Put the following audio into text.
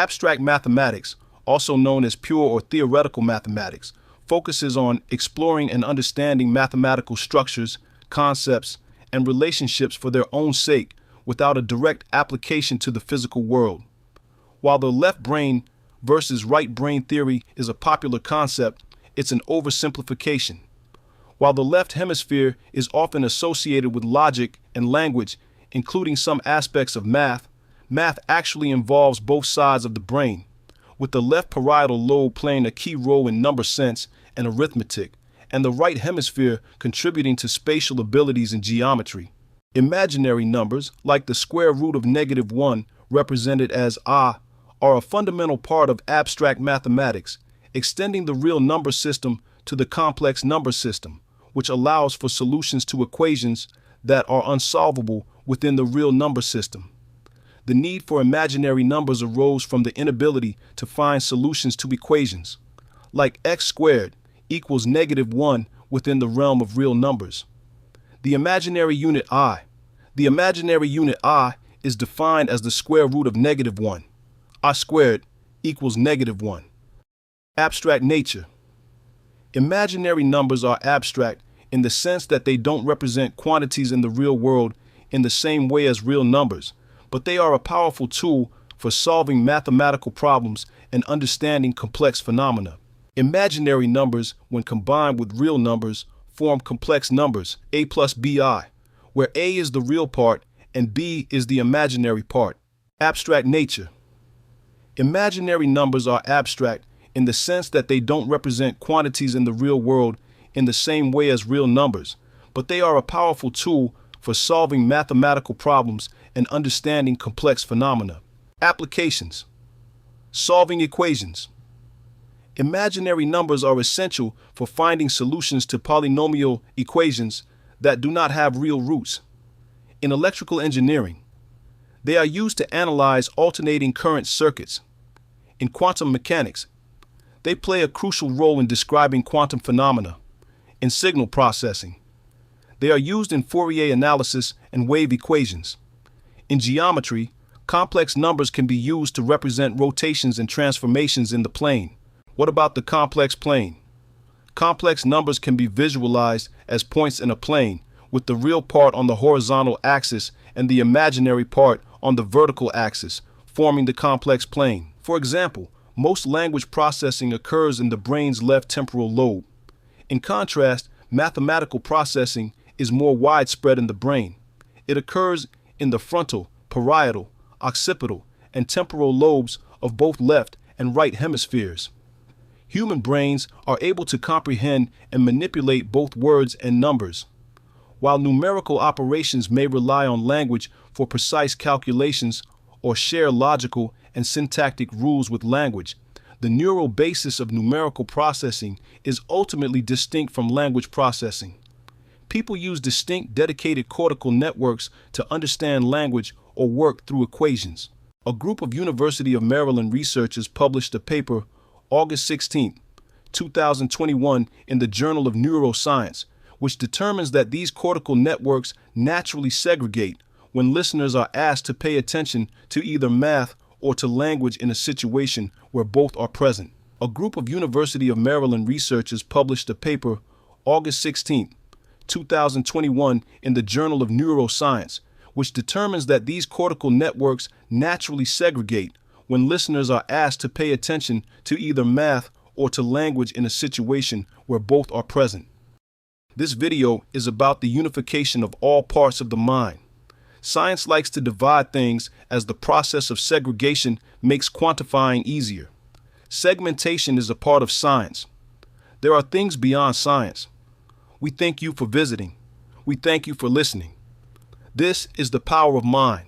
Abstract mathematics, also known as pure or theoretical mathematics, focuses on exploring and understanding mathematical structures, concepts, and relationships for their own sake without a direct application to the physical world. While the left brain versus right brain theory is a popular concept, it's an oversimplification. While the left hemisphere is often associated with logic and language, including some aspects of math, math actually involves both sides of the brain, with the left parietal lobe playing a key role in number sense and arithmetic, and the right hemisphere contributing to spatial abilities in geometry. Imaginary numbers, like the square root of -1, represented as a, are a fundamental part of abstract mathematics, extending the real number system to the complex number system, which allows for solutions to equations that are unsolvable within the real number system. The need for imaginary numbers arose from the inability to find solutions to equations, like x squared equals -1 within the realm of real numbers. The imaginary unit I. The imaginary unit I is defined as the square root of -1. I squared equals -1. Abstract nature. Imaginary numbers are abstract in the sense that they don't represent quantities in the real world in the same way as real numbers, but they are a powerful tool for solving mathematical problems and understanding complex phenomena. Imaginary numbers, when combined with real numbers, form complex numbers, a plus bi, where a is the real part and b is the imaginary part. Abstract nature. Imaginary numbers are abstract in the sense that they don't represent quantities in the real world in the same way as real numbers, but they are a powerful tool for solving mathematical problems and understanding complex phenomena. Applications. Solving equations. Imaginary numbers are essential for finding solutions to polynomial equations that do not have real roots. In electrical engineering, they are used to analyze alternating current circuits. In quantum mechanics, they play a crucial role in describing quantum phenomena. In signal processing, they are used in Fourier analysis and wave equations. In geometry, complex numbers can be used to represent rotations and transformations in the plane. What about the complex plane? Complex numbers can be visualized as points in a plane, with the real part on the horizontal axis and the imaginary part on the vertical axis, forming the complex plane. For example, most language processing occurs in the brain's left temporal lobe. In contrast, mathematical processing is more widespread in the brain. It occurs in the frontal, parietal, occipital, and temporal lobes of both left and right hemispheres. Human brains are able to comprehend and manipulate both words and numbers. While numerical operations may rely on language for precise calculations or share logical and syntactic rules with language, the neural basis of numerical processing is ultimately distinct from language processing. People use distinct dedicated cortical networks to understand language or work through equations. A group of University of Maryland researchers published a paper August 16, 2021 in the Journal of Neuroscience, which determines that these cortical networks naturally segregate when listeners are asked to pay attention to either math or to language in a situation where both are present. A group of University of Maryland researchers published a paper August 16, 2021 in the Journal of Neuroscience, which determines that these cortical networks naturally segregate when listeners are asked to pay attention to either math or to language in a situation where both are present. This video is about the unification of all parts of the mind. Science likes to divide things as the process of segregation makes quantifying easier. Segmentation is a part of science. There are things beyond science. We thank you for visiting. We thank you for listening. This is the power of mind.